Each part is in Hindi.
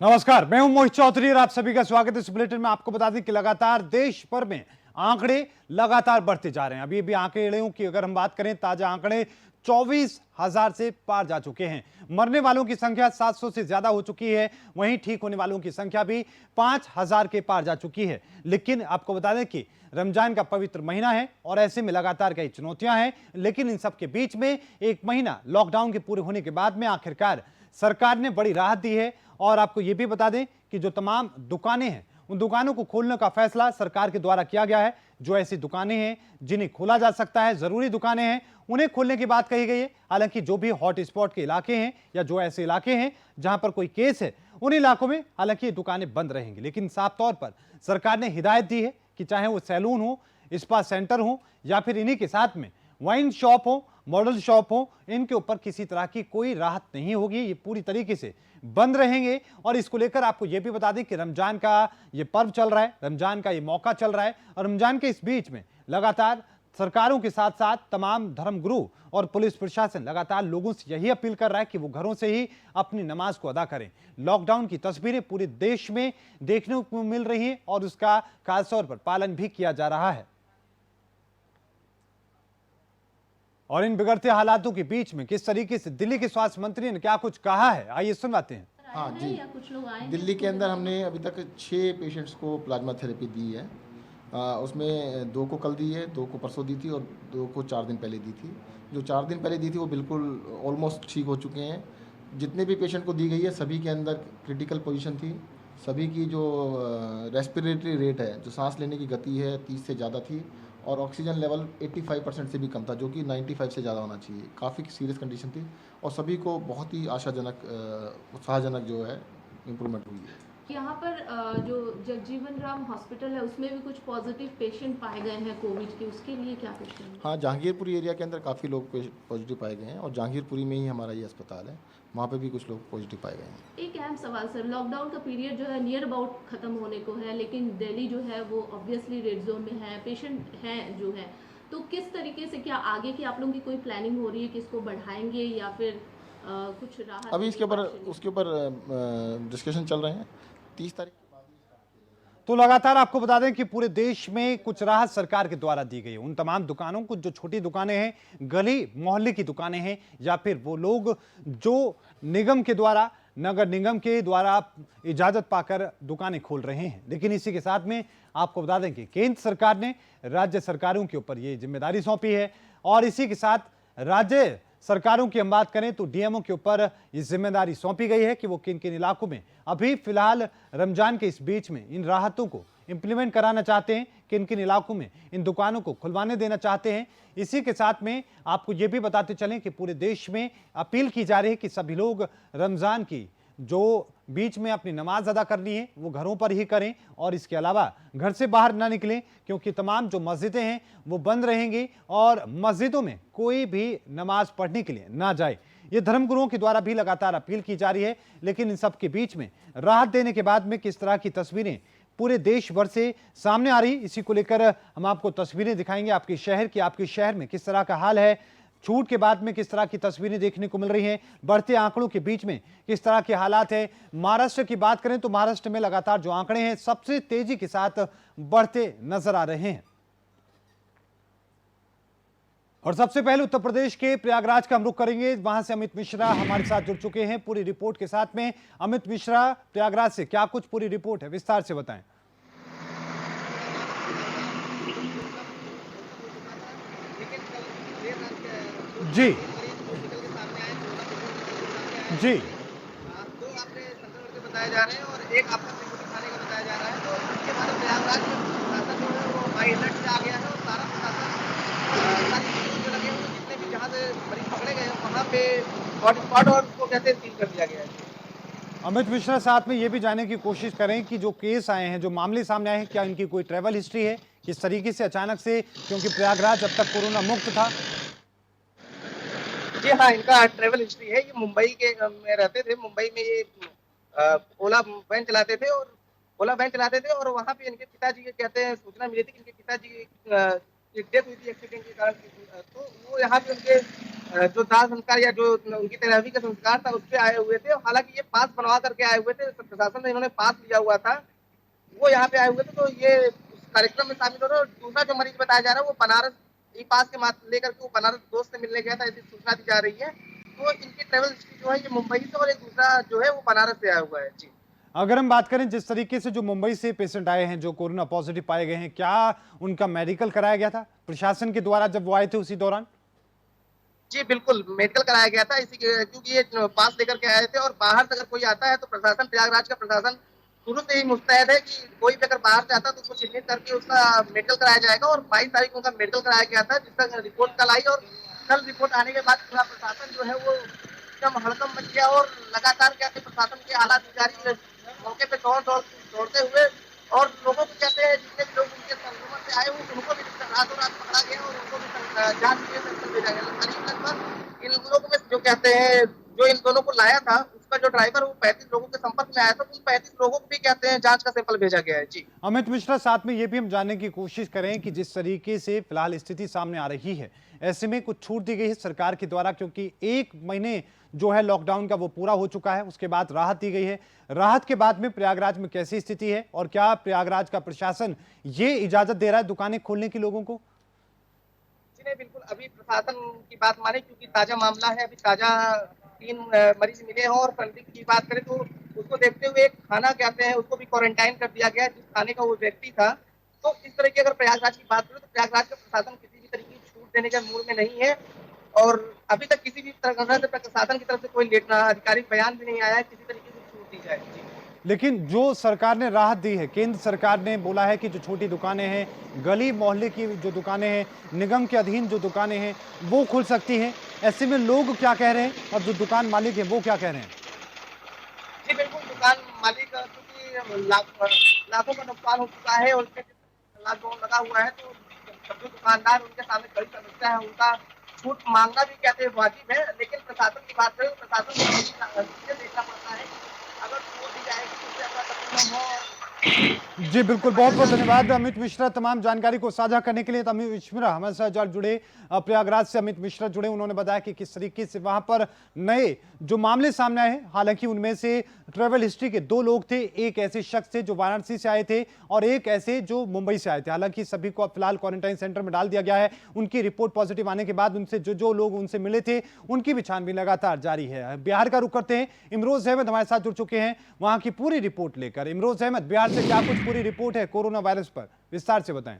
नमस्कार, मैं हूं मोहित चौधरी और आप सभी का स्वागत है इस बुलेटिन में। आपको बता दें कि लगातार देश भर में आंकड़े लगातार बढ़ते जा रहे हैं। अभी आंकड़ों की अगर हम बात करें, ताजा आंकड़े 24,000 से पार जा चुके हैं। मरने वालों की संख्या 700 से ज्यादा हो चुकी है। वहीं ठीक होने वालों की संख्या भी 5,000 के पार जा चुकी है। लेकिन आपको बता दें कि रमजान का पवित्र महीना है और ऐसे में लगातार कई चुनौतियां हैं। लेकिन इन सब के बीच में एक महीना लॉकडाउन के पूरे होने के बाद में आखिरकार सरकार ने बड़ी राहत दी है। और आपको यह भी बता दें कि जो तमाम दुकानें हैं, उन दुकानों को खोलने का फैसला सरकार के द्वारा किया गया है। जो ऐसी दुकानें हैं जिन्हें खोला जा सकता है, जरूरी दुकानें हैं, उन्हें खोलने की बात कही गई है। हालांकि जो भी हॉट स्पॉट के इलाके हैं या जो ऐसे इलाके हैं जहां पर कोई केस है, उन इलाकों में हालांकि ये दुकानें बंद रहेंगी। लेकिन साफ तौर पर सरकार ने हिदायत दी है कि चाहे वो सैलून हो, स्पा सेंटर हो या फिर इन्हीं के साथ में वाइन शॉप हो, मॉडल शॉप हो, इनके ऊपर किसी तरह की कोई राहत नहीं होगी। ये पूरी तरीके से बंद रहेंगे। और इसको लेकर आपको यह भी बता दें कि रमजान का ये पर्व चल रहा है, रमजान का ये मौका चल रहा है और रमजान के इस बीच में लगातार सरकारों के साथ साथ तमाम धर्मगुरु और पुलिस प्रशासन लगातार लोगों से यही अपील कर रहा है कि वो घरों से ही अपनी नमाज को अदा करें। लॉकडाउन की तस्वीरें पूरे देश में देखने को मिल रही है और उसका खासतौर पर पालन भी किया जा रहा है। और इन बिगड़ते हालातों के बीच में किस तरीके से दिल्ली के स्वास्थ्य मंत्री ने क्या कुछ कहा है, आइए सुनवाते हैं। हाँ जी, दिल्ली के अंदर हमने अभी तक 6 पेशेंट्स को प्लाज्मा थेरेपी दी है। उसमें 2 को कल दी है, 2 को परसों दी थी और 2 को 4 दिन पहले दी थी। जो 4 दिन पहले दी थी वो बिल्कुल ऑलमोस्ट ठीक हो चुके हैं। जितने भी पेशेंट को दी गई है सभी के अंदर क्रिटिकल पोजीशन थी। सभी की जो रेस्पिरेटरी रेट है, जो सांस लेने की गति है, 30 से ज़्यादा थी और ऑक्सीजन लेवल 85% से भी कम था, जो कि 95 से ज़्यादा होना चाहिए। काफ़ी सीरियस कंडीशन थी और सभी को बहुत ही आशाजनक, उत्साहजनक जो है इम्प्रूवमेंट हुई है। यहाँ पर जो जगजीवन राम हॉस्पिटल है उसमें भी कुछ पॉजिटिव पेशेंट पाए गए हैं कोविड के, उसके लिए क्या कुछ करेंगे? हाँ, जहांगीरपुरी एरिया के अंदर काफ़ी लोग पॉजिटिव पाए गए हैं और जहांगीरपुरी में ही हमारा ये अस्पताल है, वहाँ पे भी कुछ लोग पॉजिटिव पाए गए हैं। एक अहम सवाल सर, लॉकडाउन का पीरियड जो है नियर अबाउट खत्म होने को है, लेकिन दिल्ली जो है वो ऑब्वियसली रेड जोन में है, पेशेंट हैं जो है, तो किस तरीके से, क्या आगे की आप लोगों की कोई प्लानिंग हो रही है कि इसको बढ़ाएंगे या फिर कुछ राहत? अभी उसके ऊपर डिस्कशन चल रहे हैं। 30 तारीख तो लगातार आपको बता दें कि पूरे देश में कुछ राहत सरकार के द्वारा दी गई है। उन तमाम दुकानों को, जो छोटी दुकानें हैं, गली मोहल्ले की दुकानें हैं, या फिर वो लोग जो निगम के द्वारा, नगर निगम के द्वारा इजाजत पाकर दुकानें खोल रहे हैं। लेकिन इसी के साथ में आपको बता दें कि केंद्र सरकार ने राज्य सरकारों के ऊपर ये जिम्मेदारी सौंपी है और इसी के साथ राज्य सरकारों की हम बात करें तो डीएमओ के ऊपर ये जिम्मेदारी सौंपी गई है कि वो किन किन इलाकों में अभी फिलहाल रमजान के इस बीच में इन राहतों को इंप्लीमेंट कराना चाहते हैं, किन किन इलाकों में इन दुकानों को खुलवाने देना चाहते हैं। इसी के साथ में आपको ये भी बताते चलें कि पूरे देश में अपील की जा रही है कि सभी लोग रमजान की जो बीच में अपनी नमाज अदा करनी है वो घरों पर ही करें और इसके अलावा घर से बाहर ना निकलें, क्योंकि तमाम जो मस्जिदें हैं वो बंद रहेंगी और मस्जिदों में कोई भी नमाज पढ़ने के लिए ना जाए। ये धर्मगुरुओं के द्वारा भी लगातार अपील की जा रही है। लेकिन इन सब के बीच में राहत देने के बाद में किस तरह की तस्वीरें पूरे देश भर से सामने आ रही, इसी को लेकर हम आपको तस्वीरें दिखाएंगे आपके शहर की। आपके शहर में किस तरह का हाल है, छूट के बाद में किस तरह की तस्वीरें देखने को मिल रही हैं, बढ़ते आंकड़ों के बीच में किस तरह के हालात है। महाराष्ट्र की बात करें तो महाराष्ट्र में लगातार जो आंकड़े हैं सबसे तेजी के साथ बढ़ते नजर आ रहे हैं। और सबसे पहले उत्तर प्रदेश के प्रयागराज का हम रुख करेंगे। वहां से अमित मिश्रा हमारे साथ जुड़ चुके हैं पूरी रिपोर्ट के साथ में। अमित मिश्रा, प्रयागराज से क्या कुछ पूरी रिपोर्ट है, विस्तार से बताएं। जी जी, 2 आपने संक्रमण के बताए जा रहे हैं और एक आपका त्रिकुटी खाने का बताया जा रहा है। तो इसके बाद प्रयागराज में प्रशासन जो है वो हाई अलर्ट पे आ गया है और सारा प्रशासन, सारी चीजें जो लगे हुए जितने भी जहाँ से मरीज पकड़े गए हैं वहाँ पे हॉटस्पॉट और उसको कैसे सील कर दिया गया है। अमित मिश्रा, साथ में ये भी जानने की कोशिश करें कि जो केस आए हैं, जो मामले सामने आए हैं, क्या इनकी कोई ट्रैवल हिस्ट्री है, किस तरीके से अचानक से, क्योंकि प्रयागराज अब तक कोरोना मुक्त था। जी हाँ, इनका ट्रैवल हिस्ट्री है। ये मुंबई के में रहते थे। मुंबई में ये ओला वैन चलाते थे और वहाँ पे इनके पिताजी के कहते हैं सूचना मिली थी कि इनके पिताजी की डेथ हुई थी एक्सीडेंट के कारण। तो वो यहाँ पे उनके जो दाह संस्कार या जो उनकी तेरहवीं का संस्कार था उस पे आए हुए थे। हालांकि ये पास बनवा करके आए हुए थे, प्रशासन ने इन्होंने पास लिया हुआ था, वो यहाँ पे आए हुए थे, तो ये उस कार्यक्रम में शामिल हो रहे। और दूसरा जो मरीज बताया जा रहा है वो बनारस ई पास के लेकर के वो बनारस दोस्त से मिलने गया था, ऐसी सूचना दी जा रही है। तो इनकी ट्रेवल हिस्ट्री जो है ये मुंबई से, और एक दूसरा जो है वो बनारस से आया हुआ है। जी, अगर हम बात करें जिस तरीके से जो मुंबई से पेशेंट आए हैं जो कोरोना पॉजिटिव पाए गए हैं, क्या उनका मेडिकल कराया गया था प्रशासन के द्वारा जब वो आए थे उसी दौरान? जी बिल्कुल, मेडिकल कराया गया था इसी के, क्योंकि ये पास लेकर के आए थे। और बाहर से अगर कोई आता है तो प्रशासन, प्रयागराज का प्रशासन शुरू से ही मुस्तैद है कि कोई भी अगर बाहर से आता है तो उसको चिन्हित करके उसका मेडिकल कराया जाएगा। और 22 तारीख को उनका मेडिकल कराया गया था, जिसका रिपोर्ट कल आई। और कल रिपोर्ट आने के बाद पूरा प्रशासन जो है वो एकदम हड़कम मच गया। और लगातार क्या प्रशासन के आला अधिकारी मौके पे दौड़ते हुए, और लोगों को कहते हैं जितने भी लोग उनके संक्रमण से आए हुए उनको भी रातों रात पकड़ा गया और उनको भी जांच के लिए सेंटर भेजा गया। करीब लगभग इन लोगों में जो कहते हैं, जो इन दोनों को लाया था उसका जो ड्राइवर वो 35 लोगों के संपर्क में आया था, तो उन 35 लोगों को भी कहते हैं जांच का सैंपल भेजा गया है। जी, अमित मिश्रा, साथ में ये भी हम जानने की कोशिश करें कि जिस तरीके से फिलहाल स्थिति सामने आ रही है, ऐसे में कुछ छूट दी गई है सरकार के द्वारा, क्योंकि 1 महीने जो है लॉकडाउन का वो पूरा हो चुका है, उसके बाद राहत दी गई है। राहत के बाद में प्रयागराज में कैसी स्थिति है और क्या प्रयागराज का प्रशासन ये इजाजत दे रहा है दुकानें खोलने की लोगों को? जी नहीं, बिल्कुल अभी प्रशासन की बात माने, क्योंकि ताजा मामला है, अभी ताजा 3 मरीज मिले हैं। और संदिग्ध की बात करें तो उसको देखते हुए एक खाना कहते हैं उसको भी क्वारंटाइन कर दिया गया, जिस खाने का वो व्यक्ति था। तो इस तरह की अगर प्रयागराज की बात करें तो प्रयागराज का प्रशासन किसी भी तरीके की छूट देने के मूड में नहीं है। और अभी तक किसी भी तरह से प्रशासन की तरफ से कोई आधिकारिक बयान भी नहीं आया है किसी तरीके से छूट दी जाए। जी, लेकिन जो सरकार ने राहत दी है, केंद्र सरकार ने बोला है कि जो छोटी दुकानें हैं, गली मोहल्ले की जो दुकानें हैं, निगम के अधीन जो दुकानें हैं वो खुल सकती हैं। ऐसे में लोग क्या कह रहे हैं और जो दुकान मालिक है वो क्या कह रहे हैं? जी बिल्कुल, दुकान मालिक क्योंकि लाखों का नुकसान हो चुका है और उसमें लॉकडाउन लगा हुआ है, तो सब जो दुकानदार उनके सामने बड़ी समस्या है। उनका छूट मांगना भी कहते हैं वाजिब है, लेकिन प्रशासन की बात करें तो प्रशासन को ये देखना पड़ता है कि अगर छूट दी जाएगी तो उससे अपना तकलीफ हो। जी बिल्कुल, बहुत बहुत धन्यवाद अमित मिश्रा तमाम जानकारी को साझा करने के लिए। तो अमित मिश्रा हमारे साथ जुड़े, प्रयागराज से अमित मिश्रा जुड़े, उन्होंने बताया कि किस तरीके से वहां पर नए जो मामले सामने आए हैं। हालांकि उनमें से ट्रेवल हिस्ट्री के 2 लोग थे, एक ऐसे शख्स थे जो वाराणसी से आए थे और एक ऐसे जो मुंबई से आए थे। हालांकि सभी को फिलहाल क्वारंटाइन सेंटर में डाल दिया गया है। उनकी रिपोर्ट पॉजिटिव आने के बाद उनसे जो लोग उनसे मिले थे उनकी भी छानबीन लगातार जारी है। बिहार का रुख करते हैं, इमरोज अहमद हमारे साथ जुड़ चुके हैं वहां की पूरी रिपोर्ट लेकर। इमरोज अहमद, बिहार से क्या कुछ पूरी रिपोर्ट है कोरोना वायरस पर, विस्तार से बताएं।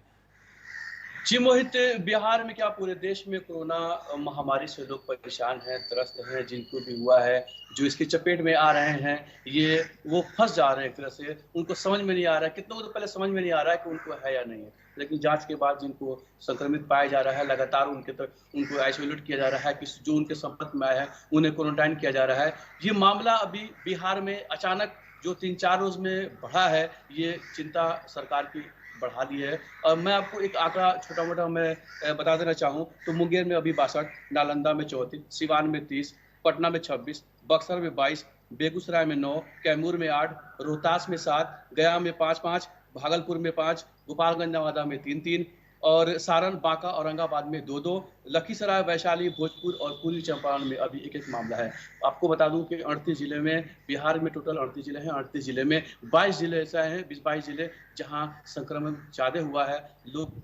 जी मोहित, बिहार में क्या पूरे देश में कोरोना महामारी से लोग परेशान हैं, त्रस्त हैं। जिनको भी हुआ है, जो इसकी चपेट में आ रहे हैं, ये वो फंस जा रहे हैं एक तरह से। उनको समझ में नहीं आ रहा है, कितनों को तो पहले समझ में नहीं आ रहा है कि उनको है या नहीं है, लेकिन जांच के बाद जिनको संक्रमित पाया जा रहा है लगातार उनको आइसोलेट किया जा रहा है। कि जो उनके संपर्क में आए हैं उन्हें क्वारंटाइन किया जा रहा है। ये मामला अभी बिहार में अचानक जो 3-4 रोज में बढ़ा है, ये चिंता सरकार की बढ़ा दी है। और मैं आपको एक आंकड़ा छोटा मोटा मैं बता देना चाहूँ तो मुंगेर में अभी 62, नालंदा में 34, सिवान में 30, पटना में 26, बक्सर में 22, बेगूसराय में 9, कैमूर में 8, रोहतास में 7, गया में 5-5, भागलपुर में 5, गोपालगंज नवादा में 3-3 और सारण, बांका, औरंगाबाद में 2-2, लखीसराय, वैशाली, भोजपुर और पूर्वी चंपारण में अभी 1-1 मामला है। आपको बता दूं कि 38 जिले में, बिहार में टोटल 38 जिले हैं। 38 जिले में 22 जिले ऐसा हैं, 22 जिले जहां संक्रमण ज्यादा हुआ है। लोग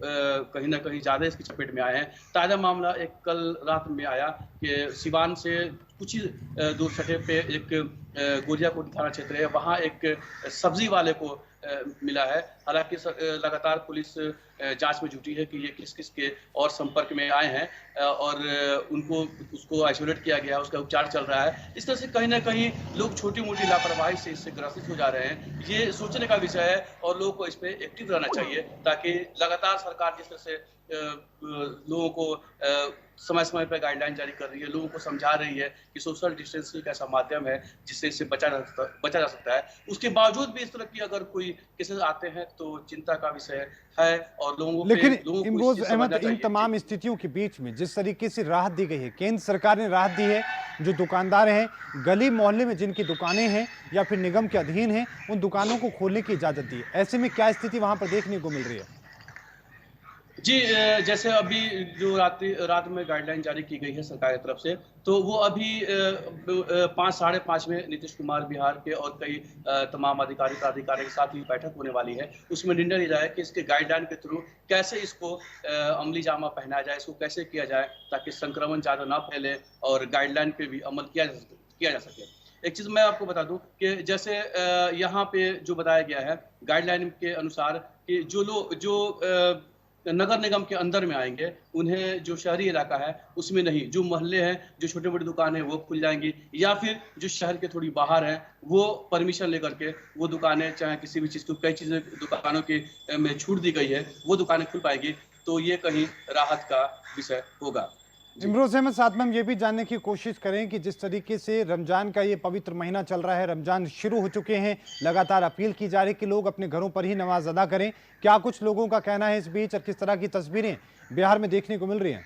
कहीं ना कहीं ज्यादा इसकी चपेट में आए हैं। ताजा मामला एक कल रात में आया कि सिवान से कुछ ही दूर सटे पे एक गोरियाकोट थाना क्षेत्र है, वहां एक सब्जी वाले को मिला है। हालांकि लगातार पुलिस जांच में जुटी है कि ये किस किस के और संपर्क में आए हैं और उसको आइसोलेट किया गया है, उसका उपचार चल रहा है। इस तरह से कहीं ना कहीं लोग छोटी मोटी लापरवाही से इससे ग्रसित हो जा रहे हैं। ये सोचने का विषय है और लोगों को इसमें एक्टिव रहना चाहिए, ताकि लगातार सरकार जिस तरह से लोगों को समय समय पर गाइडलाइन जारी कर रही है, लोगों को समझा रही है कि सोशल डिस्टेंसिंग ऐसा माध्यम है जिससे इससे बचा जा सकता है, उसके बावजूद भी इस तरह की अगर कोई केसेस आते हैं तो चिंता का विषय है। और लेकिन इमरोज अहमद, इन तमाम स्थितियों के बीच में जिस तरीके से राहत दी गई है, केंद्र सरकार ने राहत दी है, जो दुकानदार हैं गली मोहल्ले में जिनकी दुकानें हैं या फिर निगम के अधीन हैं, उन दुकानों को खोलने की इजाजत दी है। ऐसे में क्या स्थिति वहां पर देखने को मिल रही है? जी जैसे अभी जो रात में गाइडलाइन जारी की गई है सरकार की तरफ से, तो वो अभी 5 साढ़े 5 में नीतीश कुमार बिहार के और कई तमाम अधिकारी प्राधिकारी के साथ ही बैठक होने वाली है। उसमें निर्णय लिया जाए कि इसके गाइडलाइन के थ्रू कैसे इसको अमली जामा पहनाया जाए, इसको कैसे किया जाए ताकि संक्रमण ज़्यादा ना फैले और गाइडलाइन पे भी अमल किया जा सके। एक चीज़ मैं आपको बता दूं कि जैसे यहाँ पे जो बताया गया है गाइडलाइन के अनुसार कि जो नगर निगम के अंदर में आएंगे, उन्हें जो शहरी इलाका है उसमें नहीं, जो मोहल्ले हैं, जो छोटे-बड़ी दुकानें हैं वो खुल जाएंगी, या फिर जो शहर के थोड़ी बाहर हैं वो परमिशन लेकर के वो दुकानें, चाहे किसी भी चीज़ को, कई चीज़ें दुकानों की में छूट दी गई है, वो दुकानें खुल पाएगी, तो ये कहीं राहत का विषय होगा। जी। इमरोज अहमद, साथ में हम ये भी जानने की कोशिश करें कि जिस तरीके से रमजान का ये पवित्र महीना चल रहा है, रमजान शुरू हो चुके हैं, लगातार अपील की जा रही है कि लोग अपने घरों पर ही नमाज अदा करें। क्या कुछ लोगों का कहना है इस बीच और किस तरह की तस्वीरें बिहार में देखने को मिल रही हैं?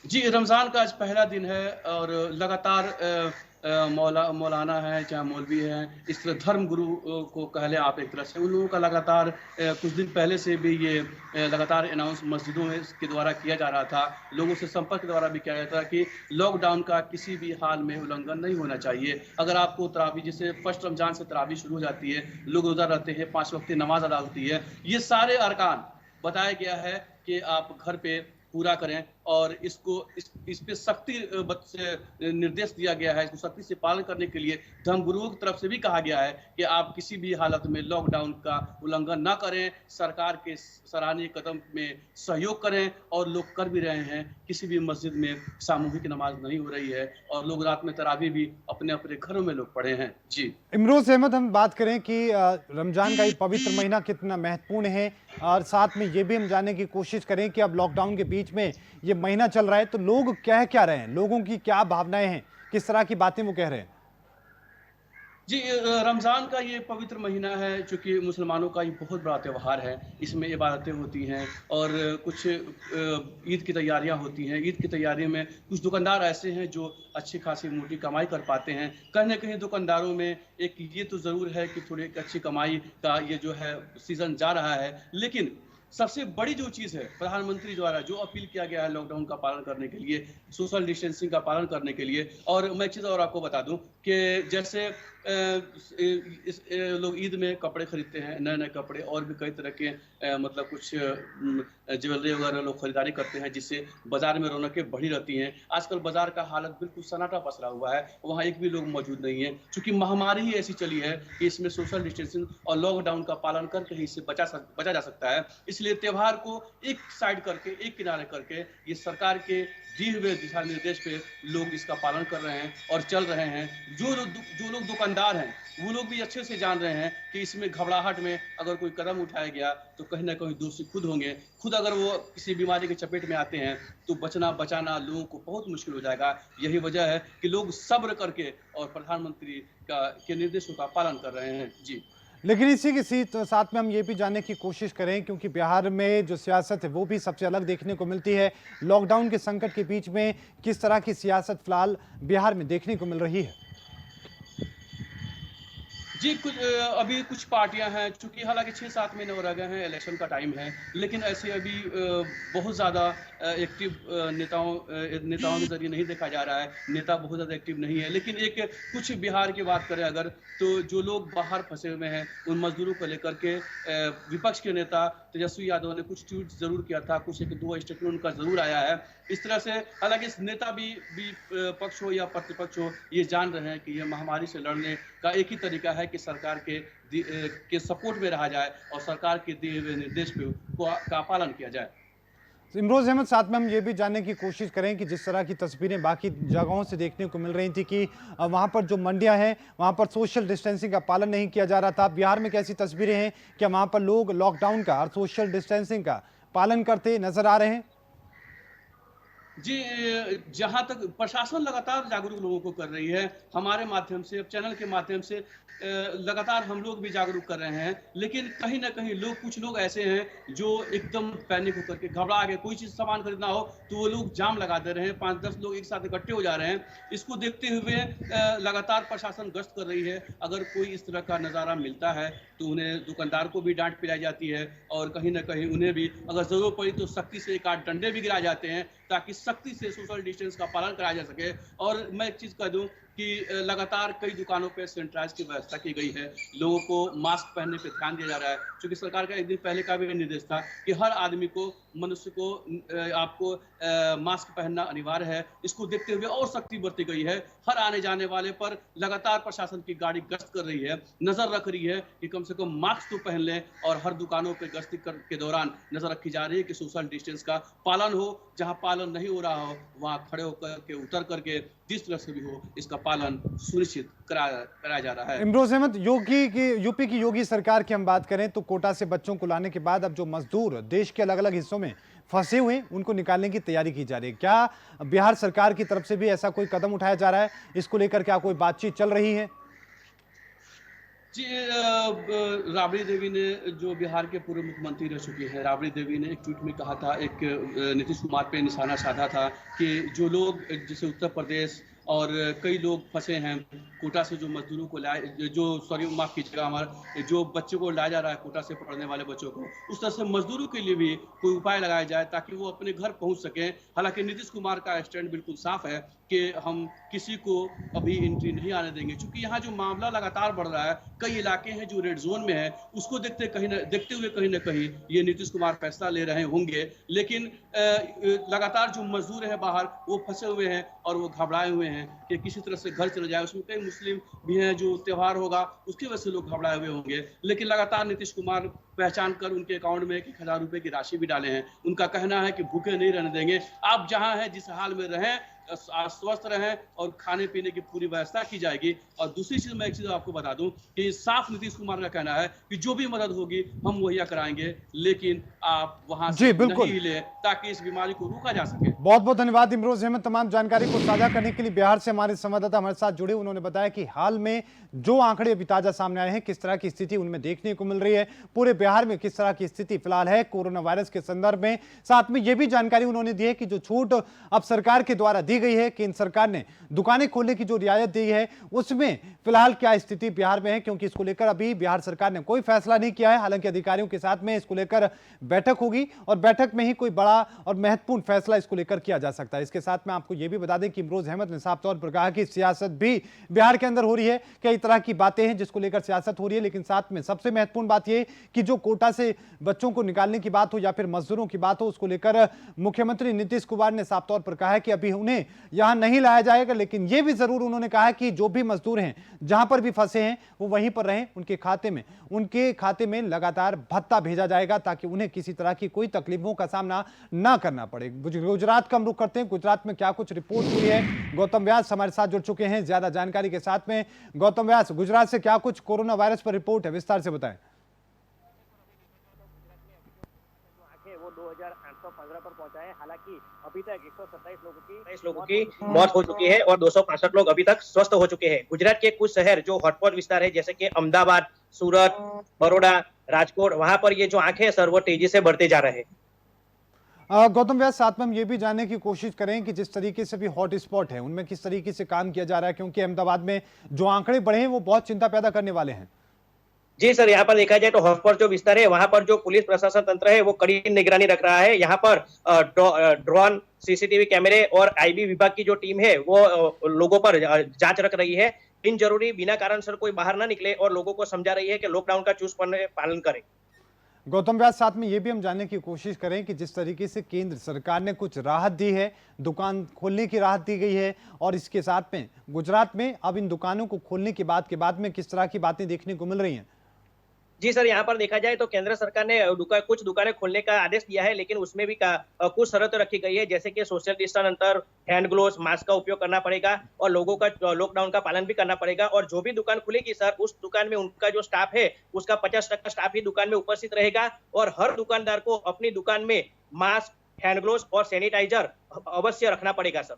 जी, रमज़ान का आज पहला दिन है और लगातार मौलाना है, चाहे मौलवी हैं, इस तरह धर्म गुरु को कह लें आप एक तरह से, उन लोगों का लगातार कुछ दिन पहले से भी ये लगातार अनाउंस मस्जिदों में के द्वारा किया जा रहा था, लोगों से संपर्क के द्वारा भी किया जाता था कि लॉकडाउन का किसी भी हाल में उल्लंघन नहीं होना चाहिए। अगर आपको तरावी, जैसे फर्स्ट रमज़ान से तरावी शुरू हो जाती है, लोग रोज़ा रहते हैं, 5 वक्त की नमाज अदा होती है, ये सारे अरकान बताया गया है कि आप घर पे पूरा करें और इस पे सख्ती से निर्देश दिया गया है, इसको सख्ती से पालन करने के लिए धर्मगुरुओं की तरफ से भी कहा गया है कि आप किसी भी हालत में लॉकडाउन का उल्लंघन ना करें, सरकार के सराहनीय कदम में सहयोग करें, और लोग कर भी रहे हैं। किसी भी मस्जिद में सामूहिक नमाज नहीं हो रही है और लोग रात में तरावी भी अपने अपने घरों में लोग पढ़े हैं। जी इमरोज अहमद, हम बात करें कि रमजान का ये पवित्र महीना कितना महत्वपूर्ण है और साथ में ये भी हम जानने की कोशिश करें कि अब लॉकडाउन के बीच में ये महीना चल रहा है तो लोग कह क्या रहे हैं, लोगों की क्या भावनाएं हैं, किस तरह की बातें वो कह रहे हैं? जी रमज़ान का ये पवित्र महीना है, चूँकि मुसलमानों का ये बहुत बड़ा त्यौहार है। इसमें इबादतें होती हैं और कुछ ईद की तैयारियां होती हैं। ईद की तैयारी में कुछ दुकानदार ऐसे हैं जो अच्छी खासी मोटी कमाई कर पाते हैं। कहीं न कहीं दुकानदारों में एक ये तो ज़रूर है कि थोड़ी एक अच्छी कमाई का ये जो है सीज़न जा रहा है। लेकिन सबसे बड़ी जो चीज़ है, प्रधानमंत्री द्वारा जो अपील किया गया है लॉकडाउन का पालन करने के लिए, सोशल डिस्टेंसिंग का पालन करने के लिए। और मैं एक चीज़ और आपको बता दूं कि जैसे लोग ईद में कपड़े खरीदते हैं, नए-नए कपड़े, और भी कई तरह के मतलब कुछ ज्वेलरी वगैरह लोग खरीदारी करते हैं, जिससे बाजार में रौनकें बढ़ी रहती हैं। आजकल बाजार का हालत बिल्कुल सन्नाटा पसरा हुआ है, वहाँ एक भी लोग मौजूद नहीं है, क्योंकि महामारी ही ऐसी चली है कि इसमें सोशल डिस्टेंसिंग और लॉकडाउन का पालन करके ही इससे बचा जा सकता है। इसलिए त्योहार को एक साइड करके, एक किनारे करके, ये सरकार के दिए हुए दिशा निर्देश पे लोग इसका पालन कर रहे हैं और चल रहे हैं। जो लोग दुकानदार हैं वो लोग भी अच्छे से जान रहे हैं कि इसमें घबराहट में अगर कोई कदम उठाया गया तो कहीं ना कहीं दोषी खुद होंगे। खुद अगर वो किसी बीमारी के चपेट में आते हैं तो बचाना लोगों को बहुत मुश्किल हो जाएगा। यही वजह है कि लोग सब्र करके और प्रधानमंत्री के निर्देशों का पालन कर रहे हैं। जी, लेकिन इसी के साथ में हम ये भी जानने की कोशिश करें, क्योंकि बिहार में जो सियासत है वो भी सबसे अलग देखने को मिलती है। लॉकडाउन के संकट के बीच में किस तरह की सियासत फिलहाल बिहार में देखने को मिल रही है? जी, अभी कुछ पार्टियां हैं, चूंकि हालांकि 6-7 महीने और रह गए हैं, इलेक्शन का टाइम है, लेकिन ऐसे अभी बहुत ज़्यादा एक्टिव नेताओं के जरिए नहीं देखा जा रहा है। नेता बहुत ज़्यादा एक्टिव नहीं है। लेकिन एक कुछ बिहार की बात करें अगर, तो जो लोग बाहर फंसे हुए हैं उन मजदूरों को लेकर के विपक्ष के नेता तेजस्वी यादव ने कुछ ट्वीट जरूर किया था, कुछ 1-2 स्टेटमेंट उनका जरूर आया है। इस तरह से हालांकि नेता भी पक्ष हो या प्रतिपक्ष हो, ये जान रहे हैं कि ये महामारी से लड़ने का एक ही तरीका है कि सरकार के सपोर्ट में रहा जाए और सरकार के दिए हुए निर्देश का पालन किया जाए। इमरोज अहमद, साथ में हम ये भी जानने की कोशिश करें कि जिस तरह की तस्वीरें बाकी जगहों से देखने को मिल रही थी कि वहाँ पर जो मंडियाँ हैं वहाँ पर सोशल डिस्टेंसिंग का पालन नहीं किया जा रहा था, बिहार में कैसी तस्वीरें हैं? क्या वहाँ पर लोग लॉकडाउन का और सोशल डिस्टेंसिंग का पालन करते नजर आ रहे हैं? जी, जहाँ तक प्रशासन लगातार जागरूक लोगों को कर रही है, हमारे माध्यम से, चैनल के माध्यम से लगातार हम लोग भी जागरूक कर रहे हैं। लेकिन कहीं न कहीं कुछ लोग ऐसे हैं जो एकदम पैनिक होकर के घबरा के कोई चीज़ सामान खरीदना हो तो वो लोग जाम लगा दे रहे हैं, 5-10 लोग एक साथ इकट्ठे हो जा रहे हैं। इसको देखते हुए लगातार प्रशासन गश्त कर रही है। अगर कोई इस तरह का नज़ारा मिलता है तो उन्हें दुकानदार को भी डाँट पिलाई जाती है और कहीं न कहीं उन्हें भी अगर ज़रूरत पड़ी तो सख्ती से 1-8 डंडे भी गिराए जाते हैं ताकि सख्ती से सोशल डिस्टेंस का पालन कराया जा सके। और मैं एक चीज़ कह दूँ कि लगातार कई दुकानों पे सैनिटाइज की व्यवस्था की गई है। लोगों को मास्क पहनने पे ध्यान दिया जा रहा है। चूँकि सरकार का एक दिन पहले का भी निर्देश था कि हर आदमी को, मनुष्य को आपको मास्क पहनना अनिवार्य है। इसको देखते हुए और सख्ती बरती गई है। हर आने जाने वाले पर लगातार प्रशासन की गाड़ी गश्त कर रही है, नज़र रख रही है कि कम से कम मास्क तो पहन लें और हर दुकानों पे गश्त के दौरान नज़र रखी जा रही है कि सोशल डिस्टेंस का पालन हो। जहाँ पालन नहीं हो रहा हो वहाँ खड़े होकर के, उतर करके, जिस तरह से भी हो इसका पालन सुनिश्चित कराया जा रहा है। इमरोज अहमद, यूपी की योगी सरकार की हम बात करें तो कोटा से बच्चों को लाने के बाद अब जो मजदूर देश के अलग अलग हिस्सों में फंसे हुए हैं उनको निकालने की तैयारी की जा रही है। क्या बिहार सरकार की तरफ से भी ऐसा कोई कदम उठाया जा रहा है? इसको लेकर क्या कोई बातचीत चल रही है? जी, राबड़ी देवी ने, जो बिहार के पूर्व मुख्यमंत्री रह चुकी हैं, राबड़ी देवी ने एक ट्वीट में कहा था, नीतीश कुमार पे निशाना साधा था कि जो लोग जैसे उत्तर प्रदेश और कई लोग फंसे हैं कोटा से, जो मजदूरों को माफ़ कीजिएगा, हमारा जो बच्चों को लाया जा रहा है कोटा से पढ़ने वाले बच्चों को, उस तरह से मजदूरों के लिए भी कोई उपाय लगाया जाए ताकि वो अपने घर पहुंच सकें। हालांकि नीतीश कुमार का स्टैंड बिल्कुल साफ है कि हम किसी को अभी एंट्री नहीं आने देंगे। चूंकि यहाँ जो मामला लगातार बढ़ रहा है, कई इलाके हैं जो रेड जोन में है, उसको देखते हुए कहीं ना कहीं ये नीतीश कुमार फैसला ले रहे होंगे। लेकिन लगातार जो मजदूर हैं बाहर, वो फंसे हुए हैं और वो घबराए हुए हैं कि किसी तरह से घर चले जाए। उसमें कई मुस्लिम भी हैं, जो त्योहार होगा उसकी वजह से लोग घबराए हुए होंगे। लेकिन लगातार नीतीश कुमार पहचान कर उनके अकाउंट में 1,000 रुपए की राशि भी डाले हैं। उनका कहना है कि भूखे नहीं रहने देंगे, आप जहां हैं जिस हाल में रहें, स्वस्थ रहें और खाने पीने की पूरी व्यवस्था की जाएगी। और दूसरी चीज, मैं एक चीज आपको बता दूं कि साफ नीतीश कुमार का कहना है कि जो भी मदद होगी हम मुहैया कराएंगे, लेकिन आप वहां से नहीं हिले ताकि इस बीमारी को रोका जा सके। बहुत बहुत धन्यवाद इमरोज अहमद, तमाम जानकारी को साझा करने के लिए। बिहार से हमारे संवाददाता हमारे साथ जुड़े, उन्होंने बताया कि हाल में जो आंकड़े अभी ताजा सामने आए हैं, किस तरह की स्थिति उनमें देखने को मिल रही है, पूरे बिहार में किस तरह की स्थिति फिलहाल है कोरोना वायरस के संदर्भ में। साथ में यह भी जानकारी उन्होंने दी है कि जो छूट अब सरकार के द्वारा दी गई है, केंद्र सरकार ने दुकानें खोलने की जो रियायत दी है, उसमें फिलहाल क्या स्थिति बिहार में है, क्योंकि इसको लेकर अभी बिहार सरकार ने कोई फैसला नहीं किया है। हालांकि अधिकारियों के साथ में इसको लेकर बैठक होगी और बैठक में ही कोई बड़ा और महत्वपूर्ण फैसला इसको लेकर किया जा सकता है। इसके साथ में आपको यह भी बता दें कि इमरोज अहमद ने साफ तौर पर कहा कि सियासत भी बिहार के अंदर हो रही है, कई तरह की बातें हैं जिसको लेकर सियासत हो रही है, लेकिन साथ में सबसे महत्वपूर्ण बात यह कि जो कोटा से बच्चों को निकालने की बात हो या फिर मजदूरों की बात हो, उसको लेकर मुख्यमंत्री नीतीश कुमार ने साफ तौर पर कहा है कि अभी उन्हें यहां नहीं लाया जाएगा, लेकिन यह भी जरूर उन्होंने कहा कि जो भी मजदूर हैं जहां पर भी फंसे हैं वो वहीं पर रहें, उनके खाते में लगातार भत्ता भेजा जाएगा ताकि उन्हें किसी तरह की कोई तकलीफों का सामना ना करना पड़े। गुजरात का हम रुख करते हैं, गुजरात में क्या कुछ रिपोर्ट हुई है। गौतम व्यास हमारे साथ जुड़ चुके हैं ज्यादा जानकारी के साथ में। गौतम व्यास, गुजरात से क्या कुछ कोरोना वायरस पर रिपोर्ट है, विस्तार से बताएं। वो 2,815 पर पहुंचा है। हालांकि अभी तक 127 लोगों की मौत हो चुकी है और 265 लोग अभी तक स्वस्थ हो चुके हैं। गुजरात के कुछ शहर जो हॉटस्पॉट विस्तार है, जैसे कि अहमदाबाद, सूरत, बड़ौदा, राजकोट, वहां पर ये जो आंखें हैं सर, वो तेजी से बढ़ते जा रहे हैं। गौतम व्यास, साथ में हम ये भी जानने की कोशिश करें कि जिस तरीके से भी हॉट स्पॉट है उनमें किस तरीके से काम किया जा रहा है, क्योंकि अहमदाबाद में जो आंकड़े बढ़े हैं वो बहुत चिंता पैदा करने वाले हैं। जी सर, यहाँ पर देखा जाए तो हॉटस्पॉट जो विस्तार है, वहां पर जो पुलिस प्रशासन तंत्र है वो कड़ी निगरानी रख रहा है। यहाँ पर ड्रोन, सीसीटीवी कैमरे और आईबी विभाग की जो टीम है वो लोगों पर जांच रख रही है। बिन जरूरी बिना कारण सर कोई बाहर ना निकले और लोगों को समझा रही है कि लॉकडाउन का चुस्तपणे पालन करें। गौतम व्यास, साथ में ये भी हम जानने की कोशिश करें कि जिस तरीके से केंद्र सरकार ने कुछ राहत दी है, दुकान खोलने की राहत दी गई है, और इसके साथ में गुजरात में अब इन दुकानों को खोलने के बाद में किस तरह की बातें देखने को मिल रही हैं। जी सर, यहाँ पर देखा जाए तो केंद्र सरकार ने कुछ दुकानें खोलने का आदेश दिया है, लेकिन उसमें भी कुछ शर्तें रखी गई है, जैसे कि सोशल डिस्टेंस अंतर, हैंड ग्लोव्स, मास्क का उपयोग करना पड़ेगा और लोगों का लॉकडाउन का पालन भी करना पड़ेगा। और जो भी दुकान खुलेगी सर, उस दुकान में उनका जो स्टाफ है उसका 50% स्टाफ ही दुकान में उपस्थित रहेगा और हर दुकानदार को अपनी दुकान में मास्क, हैंड ग्लोव्स और सैनिटाइजर अवश्य रखना पड़ेगा सर।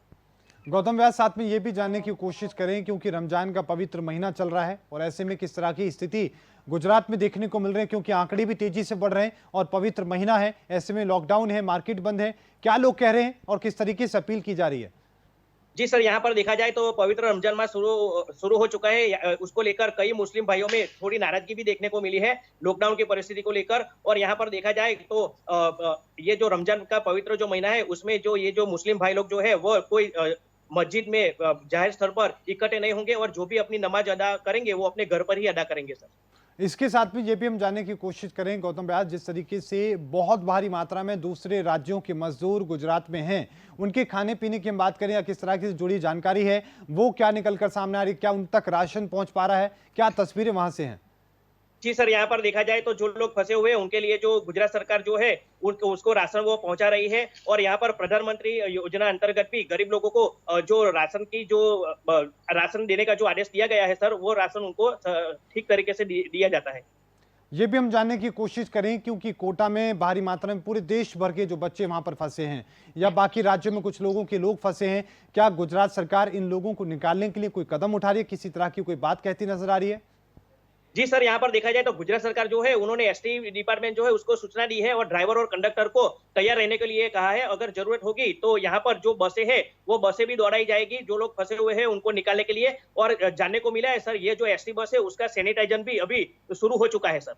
गौतम व्यास, साथ में ये भी जानने की कोशिश करें क्योंकि रमजान का पवित्र महीना चल रहा है और ऐसे में किस तरह की स्थिति गुजरात में देखने को मिल रहे हैं, क्योंकि आंकड़े भी तेजी से बढ़ रहे हैं और पवित्र महीना है, ऐसे में लॉकडाउन है, मार्केट बंद है, क्या लोग कह रहे हैं और किस तरीके से अपील की जा रही है? जी सर, यहाँ पर देखा जाए तो पवित्र रमजान माह शुरू हो चुका है। उसको लेकर कई मुस्लिम भाइयों में थोड़ी नाराजगी भी देखने को मिली है लॉकडाउन की परिस्थिति को लेकर। और यहाँ पर देखा जाए तो ये जो रमजान का पवित्र जो महीना है उसमें जो ये जो मुस्लिम भाई लोग जो है वो कोई मस्जिद में जाहिर स्तर पर इकट्ठे नहीं होंगे और जो भी अपनी नमाज अदा करेंगे वो अपने घर पर ही अदा करेंगे सर। इसके साथ में ये भी हम जानने की कोशिश करें गौतम व्यास, जिस तरीके से बहुत भारी मात्रा में दूसरे राज्यों के मजदूर गुजरात में हैं, उनके खाने पीने की हम बात करें या किस तरह की जुड़ी जानकारी है, वो क्या निकल कर सामने आ रही है, क्या उन तक राशन पहुंच पा रहा है, क्या तस्वीरें वहां से हैं? जी सर, यहाँ पर देखा जाए तो जो लोग फंसे हुए हैं उनके लिए जो गुजरात सरकार जो है उसको राशन वो पहुंचा रही है। और यहाँ पर प्रधानमंत्री योजना अंतर्गत भी गरीब लोगों को जो राशन की जो राशन देने का जो आदेश दिया गया है सर, वो राशन उनको ठीक तरीके से दिया जाता है। ये भी हम जानने की कोशिश करें क्योंकि कोटा में भारी मात्रा में पूरे देश भर के जो बच्चे वहां पर फंसे हैं या बाकी राज्यों में कुछ लोगों के लोग फंसे हैं, क्या गुजरात सरकार इन लोगों को निकालने के लिए कोई कदम उठा रही है, किसी तरह की कोई बात कहती नजर आ रही है? जी सर, यहाँ पर देखा जाए तो गुजरात सरकार जो है उन्होंने एसटी डिपार्टमेंट जो है उसको सूचना दी है और ड्राइवर और कंडक्टर को तैयार रहने के लिए कहा है। अगर जरूरत होगी तो यहाँ पर जो बसें हैं वो बसें भी दौड़ाई जाएगी जो लोग फंसे हुए हैं उनको निकालने के लिए। और जानने को मिला है सर, ये जो एसटी बस है उसका सैनिटाइजर भी अभी शुरू हो चुका है सर।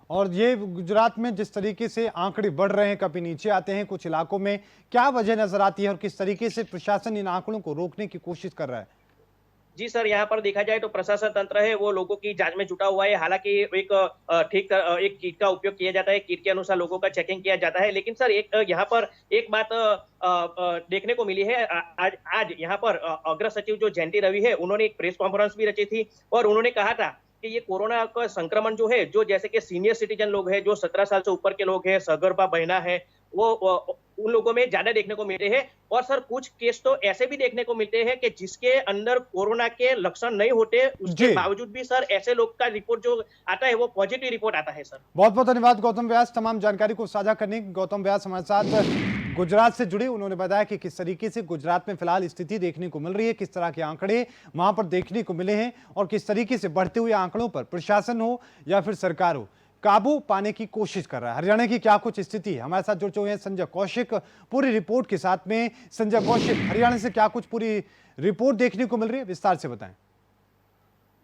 और ये गुजरात में जिस तरीके से आंकड़े बढ़ रहे हैं, कभी नीचे आते हैं कुछ इलाकों में, क्या वजह नजर आती है और किस तरीके से प्रशासन इन आंकड़ों को रोकने की कोशिश कर रहा है? जी सर, यहाँ पर देखा जाए तो प्रशासन तंत्र है वो लोगों की जांच में जुटा हुआ है। हालांकि एक एक किट का उपयोग किया जाता है, किट के अनुसार लोगों का चेकिंग किया जाता है। लेकिन सर एक यहाँ पर एक बात देखने को मिली है। आज यहाँ पर अग्र सचिव जो जयंती रवि है उन्होंने एक प्रेस कॉन्फ्रेंस भी रची थी और उन्होंने कहा था कि ये कोरोना का संक्रमण जो है, जो जैसे कि सीनियर सिटीजन लोग हैं, जो 17 साल से ऊपर के लोग हैं, सगर्भा बहना है, वो उन लोगों में ज्यादा देखने को मिलते हैं। और सर कुछ केस तो ऐसे भी देखने को मिलते हैं कि जिसके अंदर कोरोना के लक्षण नहीं होते, उसके बावजूद भी सर ऐसे लोग का रिपोर्ट जो आता है वो पॉजिटिव रिपोर्ट आता है सर। बहुत बहुत धन्यवाद गौतम व्यास तमाम जानकारी को साझा करने। गौतम व्यास हमारे साथ गुजरात से जुड़े, उन्होंने बताया कि किस तरीके से गुजरात में फिलहाल स्थिति देखने को मिल रही है, किस तरह के आंकड़े वहां पर देखने को मिले हैं और किस तरीके से बढ़ते हुए आंकड़ों पर प्रशासन हो या फिर सरकार हो काबू पाने की कोशिश कर रहा है। हरियाणा की क्या कुछ स्थिति है, हमारे साथ जुड़ चुके हैं संजय कौशिक पूरी रिपोर्ट के साथ में। संजय कौशिक, हरियाणा से क्या कुछ पूरी रिपोर्ट देखने को मिल रही है, विस्तार से बताएं।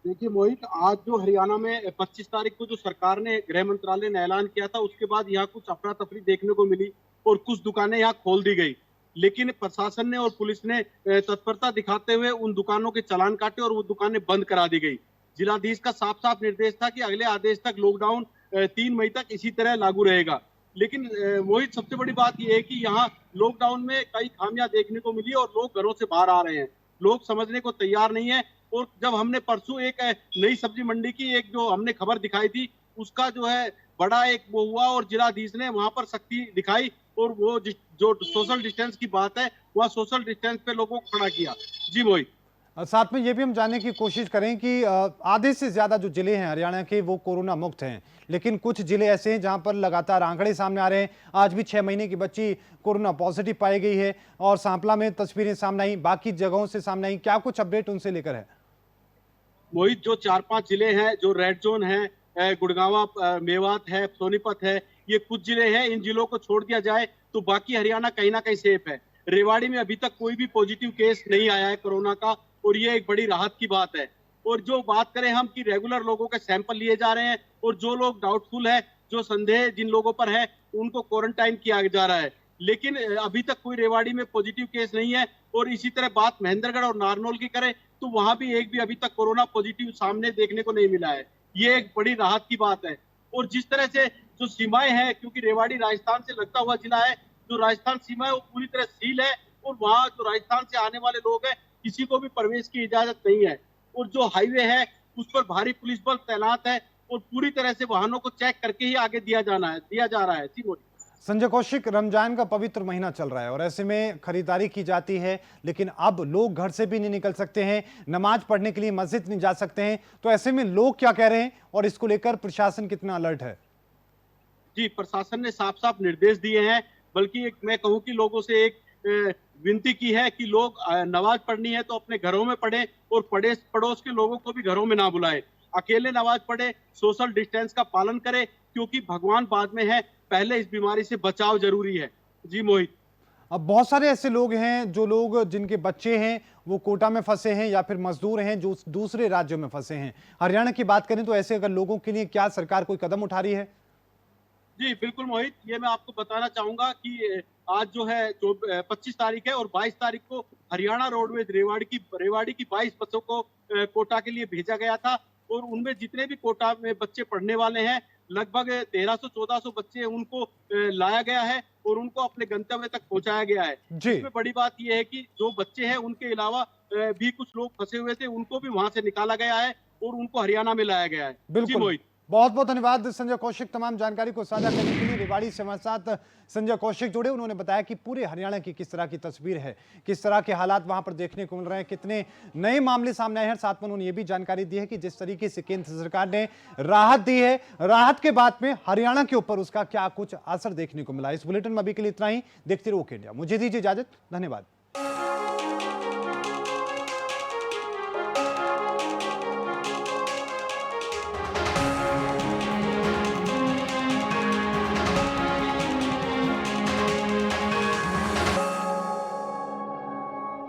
देखिए मोहित, आज जो हरियाणा में 25 तारीख को जो सरकार ने गृह मंत्रालय ने ऐलान किया था उसके बाद यहाँ कुछ अफरा तफरी देखने को मिली और कुछ दुकानें यहाँ खोल दी गई। लेकिन प्रशासन ने और पुलिस ने तत्परता दिखाते हुए उन दुकानों के चालान काटे और वो दुकानें बंद करा दी गई। जिलाधीश का साफ साफ निर्देश था कि अगले आदेश तक लॉकडाउन 3 मई तक इसी तरह लागू रहेगा। लेकिन मोहित, सबसे बड़ी बात यह है कि यहाँ लॉकडाउन में कई खामियां देखने को मिली और लोग घरों से बाहर आ रहे हैं, लोग समझने को तैयार नहीं है। और जब हमने परसों एक नई सब्जी मंडी की एक जो हमने खबर दिखाई थी उसका जो है बड़ा एक वो हुआ और जिलाधीश ने वहां पर सख्ती दिखाई और वो जो सोशल डिस्टेंस की बात है वह सोशल डिस्टेंस पे लोगों को खड़ा किया। जी मोहित, साथ में ये भी हम जानने की कोशिश करें कि आधे से ज्यादा जो जिले हैं हरियाणा के वो कोरोना मुक्त हैं, लेकिन कुछ जिले ऐसे हैं जहां पर लगातार आंकड़े सामने आ रहे हैं। आज भी 6 महीने की बच्ची कोरोना पॉजिटिव पाई गई है और सांपला में तस्वीरें सामने आई, बाकी जगहों से सामने आई, क्या कुछ अपडेट उनसे लेकर है? मोहित, जो 4-5 जिले हैं जो रेड जोन है, गुड़गांव, मेवात है, सोनीपत है, ये कुछ जिले हैं। इन जिलों को छोड़ दिया जाए तो बाकी हरियाणा कहीं ना कहीं सेफ है। रेवाड़ी में अभी तक कोई भी पॉजिटिव केस नहीं आया है कोरोना का और ये एक बड़ी राहत की बात है। और जो बात करें हम कि रेगुलर लोगों के सैंपल लिए जा रहे हैं और जो लोग डाउटफुल है, जो संदेह जिन लोगों पर है, उनको क्वारंटाइन किया जा रहा है। लेकिन अभी तक कोई रेवाड़ी में पॉजिटिव केस नहीं है। और इसी तरह बात महेंद्रगढ़ और नारनौल की करें तो वहां भी एक भी अभी तक कोरोना पॉजिटिव सामने देखने को नहीं मिला है। ये एक बड़ी राहत की बात है। और जिस तरह से जो सीमाएं हैं, क्योंकि रेवाड़ी राजस्थान से लगता हुआ जिला है, जो राजस्थान सीमा है वो पूरी तरह सील है और वहाँ जो राजस्थान से आने वाले लोग हैं किसी को भी प्रवेश की इजाजत नहीं है। और जो हाईवे है उस पर भारी पुलिस बल तैनात है और पूरी तरह से वाहनों को चेक करके ही आगे दिया जा रहा है। संजय कौशिक, रमजान का पवित्र महीना चल रहा है और ऐसे में खरीदारी की जाती है, लेकिन अब लोग घर से भी नहीं निकल सकते हैं, नमाज पढ़ने के लिए मस्जिद नहीं जा सकते हैं, तो ऐसे में लोग क्या कह रहे हैं और इसको लेकर प्रशासन कितना अलर्ट है? जी, प्रशासन ने साफ साफ निर्देश दिए हैं बल्कि मैं कहूँ कि लोगों से एक विनती की है कि लोग नमाज पढ़नी है तो अपने घरों में पढ़ें और पड़ोस के लोगों को भी घरों में ना बुलाएं। अकेले नमाज पढ़े, सोशल डिस्टेंस का पालन करें, क्योंकि भगवान बाद में है, पहले इस बीमारी से बचाव जरूरी है। जी मोहित। अब बहुत सारे ऐसे लोग हैं जो लोग जिनके बच्चे हैं वो कोटा में फंसे हैं या फिर मजदूर हैं जो दूसरे राज्यों में फंसे हैं। हरियाणा की बात करें तो ऐसे अगर लोगों के लिए क्या सरकार कोई कदम उठा रही है? जी बिल्कुल मोहित, ये मैं आपको बताना चाहूंगा कि आज जो है 25 तारीख है और 22 तारीख को हरियाणा रोडवेज रेवाड़ी की 22 बसों को कोटा के लिए भेजा गया था और उनमें जितने भी कोटा में बच्चे पढ़ने वाले हैं लगभग 1300-1400 बच्चे उनको लाया गया है और उनको अपने गंतव्य तक पहुंचाया गया है। इसमें बड़ी बात यह है कि जो बच्चे हैं उनके अलावा भी कुछ लोग फंसे हुए थे, उनको भी वहां से निकाला गया है और उनको हरियाणा में लाया गया है। जी मोहित। बहुत बहुत धन्यवाद संजय कौशिक तमाम जानकारी को साझा करने के लिए। रेवाड़ी से हमारे साथ संजय कौशिक जुड़े, उन्होंने बताया कि पूरे हरियाणा की किस तरह की तस्वीर है, किस तरह के हालात वहां पर देखने को मिल रहे हैं, कितने नए मामले सामने आए हैं। साथ में उन्होंने ये भी जानकारी दी है कि जिस तरीके से केंद्र सरकार ने राहत दी है, राहत के बाद में हरियाणा के ऊपर उसका क्या कुछ असर देखने को मिला। इस बुलेटिन में अभी के लिए इतना ही। देखते रहो इंडिया। मुझे दीजिए इजाजत। धन्यवाद।